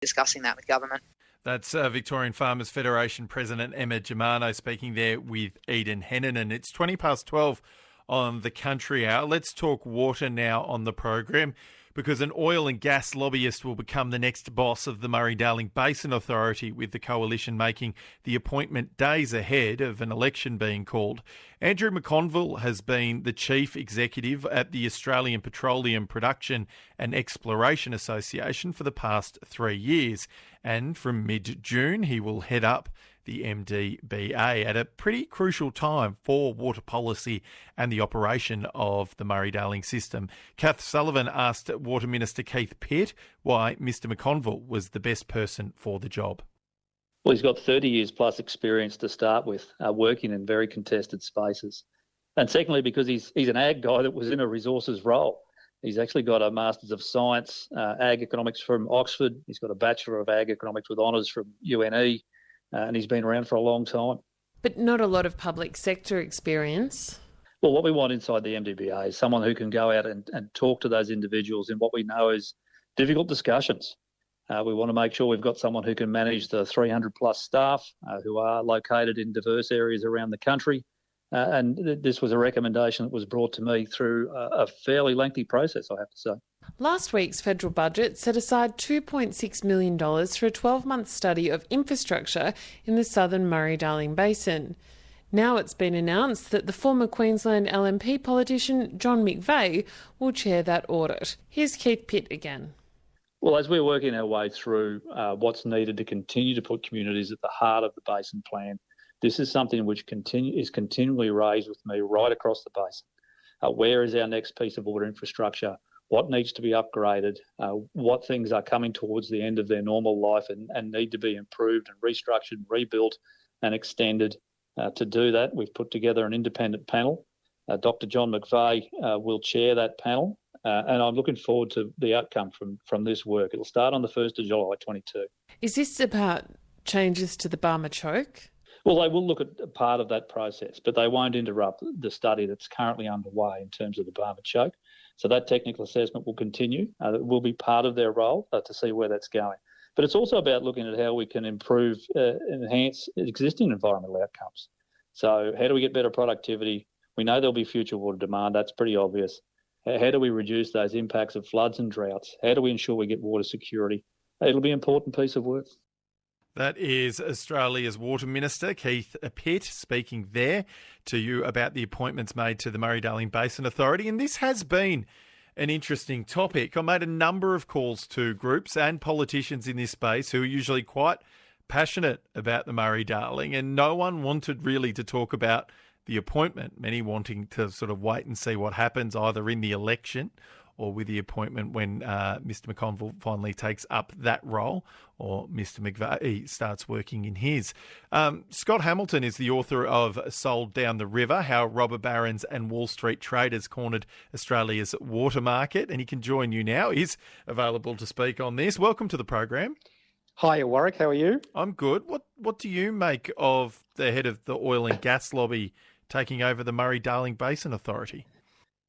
discussing that with government. That's Victorian Farmers Federation President Emma Germano speaking there with Eden Hennanen. It's 12:20 on the Country Hour. Let's talk water now on the program, because an oil and gas lobbyist will become the next boss of the Murray-Darling Basin Authority, with the coalition making the appointment days ahead of an election being called. Andrew McConville has been the chief executive at the Australian Petroleum Production and Exploration Association for the past 3 years, and from mid-June he will head up the MDBA at a pretty crucial time for water policy and the operation of the Murray-Darling system. Kath Sullivan asked Water Minister Keith Pitt why Mr McConville was the best person for the job. Well, he's got 30 years plus experience to start with, working in very contested spaces. And secondly, because he's an ag guy that was in a resources role. He's actually got a Masters of Science, Ag Economics from Oxford. He's got a Bachelor of Ag Economics with honours from UNE. And he's been around for a long time. But not a lot of public sector experience. Well, what we want inside the MDBA is someone who can go out and talk to those individuals in what we know is difficult discussions. We want to make sure we've got someone who can manage the 300 plus staff who are located in diverse areas around the country. And this was a recommendation that was brought to me through a fairly lengthy process, I have to say. Last week's federal budget set aside $2.6 million for a 12-month study of infrastructure in the southern Murray-Darling Basin. Now it's been announced that the former Queensland LNP politician John McVeigh will chair that audit. Here's Keith Pitt again. Well, as we're working our way through what's needed to continue to put communities at the heart of the basin plan, this is something which is continually raised with me right across the basin. Where is our next piece of water infrastructure? What needs to be upgraded? What things are coming towards the end of their normal life and need to be improved and restructured, rebuilt and extended? To do that, we've put together an independent panel. Dr. John McVeigh will chair that panel, and I'm looking forward to the outcome from this work. It'll start on the 1st of July 22. Is this about changes to the Barmah Choke? Well, they will look at part of that process, but they won't interrupt the study that's currently underway in terms of the Barmah Choke. So that technical assessment will continue. It will be part of their role to see where that's going. But it's also about looking at how we can improve, enhance existing environmental outcomes. So how do we get better productivity? We know there'll be future water demand. That's pretty obvious. How do we reduce those impacts of floods and droughts? How do we ensure we get water security? It'll be an important piece of work. That is Australia's Water Minister, Keith Pitt, speaking there to you about the appointments made to the Murray-Darling Basin Authority. And this has been an interesting topic. I made a number of calls to groups and politicians in this space who are usually quite passionate about the Murray-Darling, and no one wanted really to talk about the appointment, many wanting to sort of wait and see what happens either in the election or with the appointment when Mr McConville finally takes up that role, or Mr McVeigh starts working in his. Scott Hamilton is the author of Sold Down the River, How Robber Barons and Wall Street Traders Cornered Australia's Water Market, and he can join you now. He's available to speak on this. Welcome to the program. Hiya, Warwick. How are you? I'm good. What do you make of the head of the oil and gas lobby taking over the Murray-Darling Basin Authority?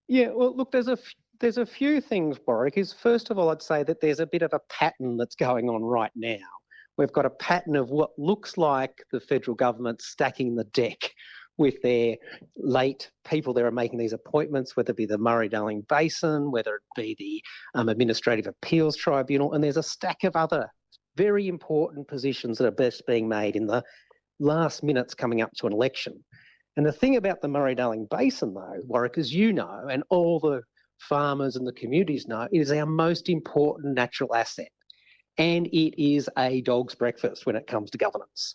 Yeah, well, look, there's a few things, Warwick. First of all, I'd say that there's a bit of a pattern that's going on right now. We've got a pattern of what looks like the federal government stacking the deck with their late people that are making these appointments, whether it be the Murray-Darling Basin, whether it be the Administrative Appeals Tribunal, and there's a stack of other very important positions that are best being made in the last minutes coming up to an election. And the thing about the Murray-Darling Basin, though, Warwick, as you know, and all the farmers and the communities know, it is our most important natural asset. And it is a dog's breakfast when it comes to governance.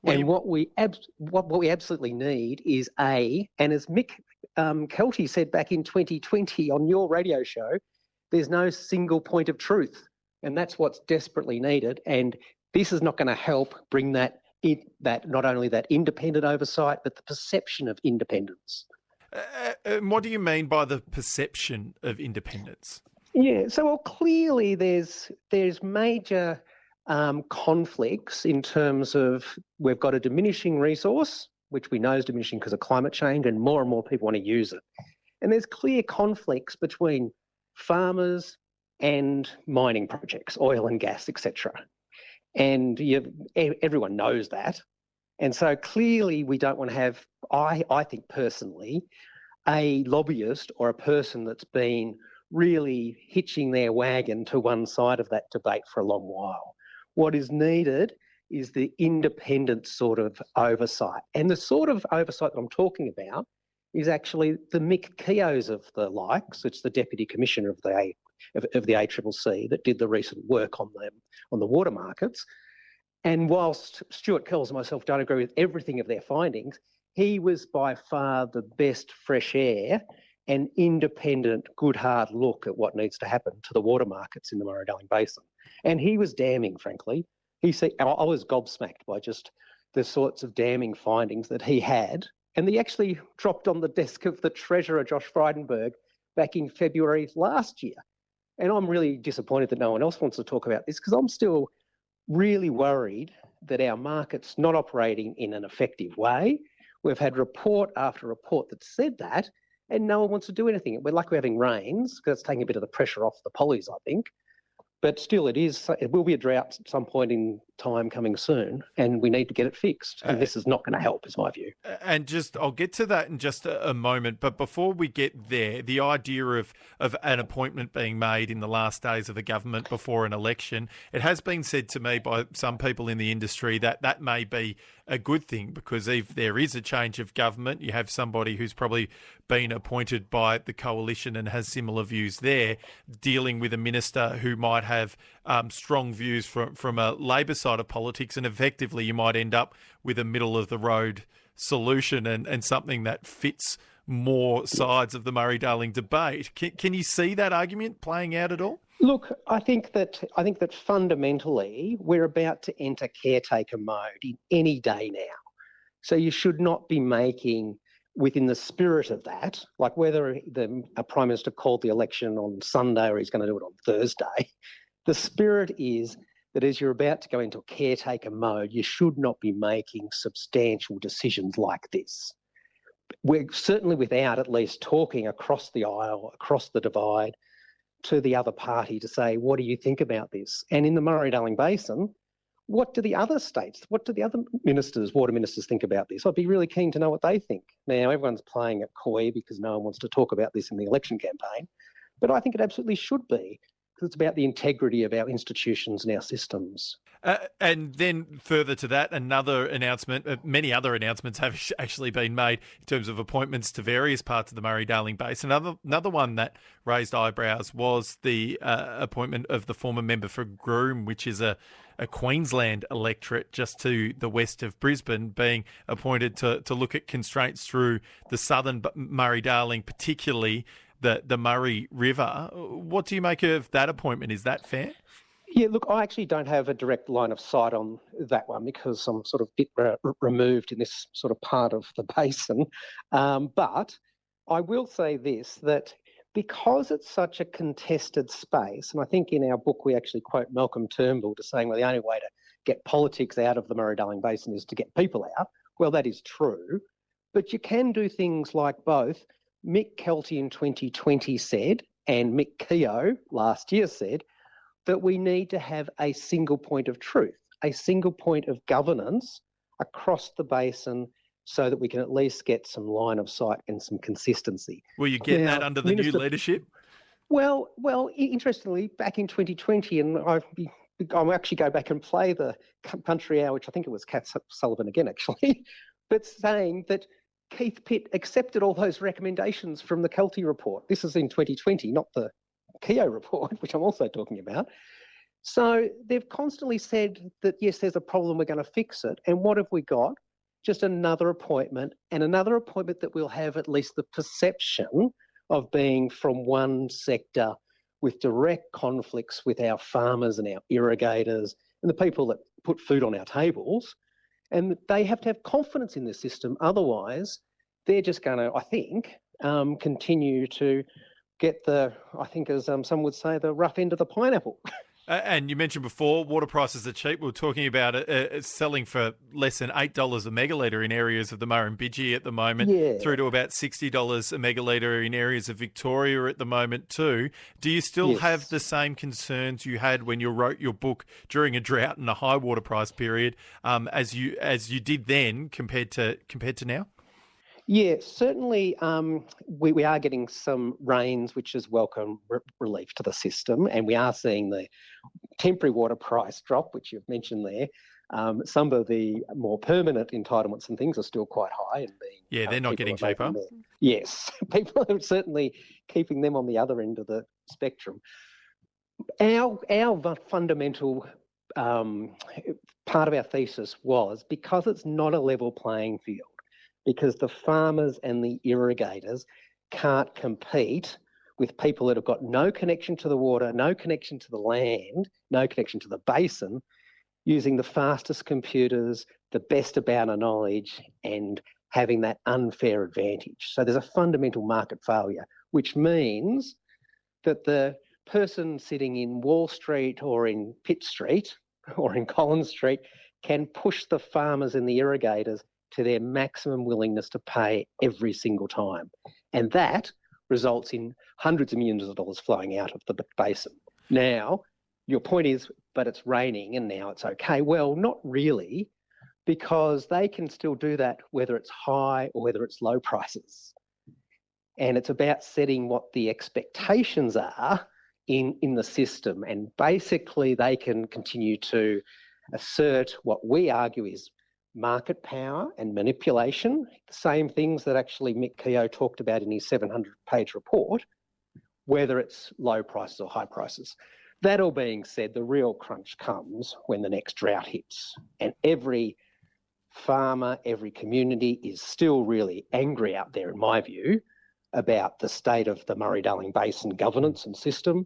What we absolutely need is and as Mick Kelty said back in 2020 on your radio show, there's no single point of truth. And that's what's desperately needed. And this is not going to help bring that not only that independent oversight, but the perception of independence. What do you mean by the perception of independence? Yeah, so clearly there's major conflicts in terms of we've got a diminishing resource, which we know is diminishing because of climate change, and more people want to use it. And there's clear conflicts between farmers, and mining projects, oil and gas, etc. And everyone knows that. And so clearly we don't want to have, I think personally, a lobbyist or a person that's been really hitching their wagon to one side of that debate for a long while. What is needed is the independent sort of oversight. And the sort of oversight that I'm talking about is actually the Mick Keoghs of the likes. It's the Deputy Commissioner of the ACCC that did the recent work on the water markets. And whilst Stuart Kells and myself don't agree with everything of their findings, he was by far the best fresh air and independent, good, hard look at what needs to happen to the water markets in the Murray-Darling Basin. And he was damning, frankly. I was gobsmacked by just the sorts of damning findings that he had. And they actually dropped on the desk of the Treasurer, Josh Frydenberg, back in February last year. And I'm really disappointed that no one else wants to talk about this, because I'm still really worried that our market's not operating in an effective way. We've had report after report that said that, and no one wants to do anything. We're lucky we're having rains, because it's taking a bit of the pressure off the pollies, I think. But still, it will be a drought at some point in time coming soon, and we need to get it fixed. And this is not going to help, is my view. And I'll get to that in just a moment. But before we get there, the idea of an appointment being made in the last days of the government before an election, it has been said to me by some people in the industry that that may be a good thing, because if there is a change of government, you have somebody who's probably been appointed by the coalition and has similar views there, dealing with a minister who might have strong views from a Labor side of politics, and effectively you might end up with a middle-of-the-road solution and something that fits more sides of the Murray-Darling debate. Can you see that argument playing out at all? Look, I think that fundamentally we're about to enter caretaker mode in any day now. So you should not be making, within the spirit of that, like whether a Prime Minister called the election on Sunday or he's going to do it on Thursday, the spirit is that as you're about to go into caretaker mode, you should not be making substantial decisions like this. We're certainly without at least talking across the aisle, across the divide, to the other party to say, what do you think about this? And in the Murray-Darling Basin, what do the other states, what do the other water ministers think about this? I'd be really keen to know what they think. Now, everyone's playing at coy because no one wants to talk about this in the election campaign, but I think it absolutely should be, because it's about the integrity of our institutions and our systems. And then further to that, another announcement, many other announcements have actually been made in terms of appointments to various parts of the Murray-Darling Basin. Another one that raised eyebrows was the appointment of the former member for Groom, which is a Queensland electorate just to the west of Brisbane, being appointed to look at constraints through the southern Murray-Darling, particularly the Murray River. What do you make of that appointment? Is that fair? Yeah, look, I actually don't have a direct line of sight on that one because I'm sort of a bit removed in this sort of part of the basin. But I will say this, that because it's such a contested space, and I think in our book we actually quote Malcolm Turnbull to saying, well, the only way to get politics out of the Murray-Darling Basin is to get people out. Well, that is true. But you can do things like both. Mick Kelty in 2020 said, and Mick Keogh last year said, that we need to have a single point of truth, a single point of governance across the basin so that we can at least get some line of sight and some consistency. Will you get that under the new leadership? Well, interestingly, back in 2020, and I'll actually go back and play the Country Hour, which I think it was Kat Sullivan again, actually, but saying that Keith Pitt accepted all those recommendations from the Kelty report. This is in 2020, not the Keogh report, which I'm also talking about. So they've constantly said that, yes, there's a problem, we're going to fix it. And what have we got? Just another appointment, and another appointment that will have at least the perception of being from one sector with direct conflicts with our farmers and our irrigators and the people that put food on our tables. And they have to have confidence in the system. Otherwise, they're just going to, I think, continue to get I think as some would say, the rough end of the pineapple. And you mentioned before, water prices are cheap. We were talking about it selling for less than $8 a megalitre in areas of the Murrumbidgee at the moment, through to about $60 a megalitre in areas of Victoria at the moment too. Do you still have the same concerns you had when you wrote your book during a drought and a high water price period as you did then compared to now? Yeah, certainly we are getting some rains, which is welcome relief to the system, and we are seeing the temporary water price drop, which you've mentioned there. Some of the more permanent entitlements and things are still quite high and being they're not getting cheaper. Yes, people are certainly keeping them on the other end of the spectrum. Our fundamental part of our thesis was, because it's not a level playing field, because the farmers and the irrigators can't compete with people that have got no connection to the water, no connection to the land, no connection to the basin, using the fastest computers, the best amount of knowledge, and having that unfair advantage. So there's a fundamental market failure, which means that the person sitting in Wall Street or in Pitt Street or in Collins Street can push the farmers and the irrigators to their maximum willingness to pay every single time. And that results in hundreds of millions of dollars flowing out of the basin. Now, your point is, but it's raining and now it's okay. Well, not really, because they can still do that whether it's high or whether it's low prices. And it's about setting what the expectations are in the system. And basically they can continue to assert what we argue is market power and manipulation, the same things that actually Mick Keogh talked about in his 700-page report, whether it's low prices or high prices. That all being said, the real crunch comes when the next drought hits. And every farmer, every community is still really angry out there, in my view, about the state of the Murray-Darling Basin governance and system.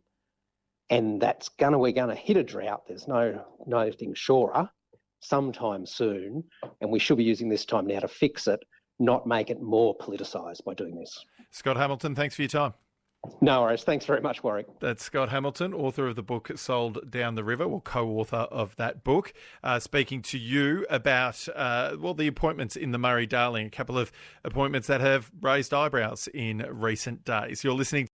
And we're going to hit a drought. There's nothing surer sometime soon, and we should be using this time now to fix it, not make it more politicised by doing this. Scott Hamilton, thanks for your time. No worries. Thanks very much, Warwick. That's Scott Hamilton, author of the book Sold Down the River, or co-author of that book, speaking to you about, the appointments in the Murray-Darling, a couple of appointments that have raised eyebrows in recent days. You're listening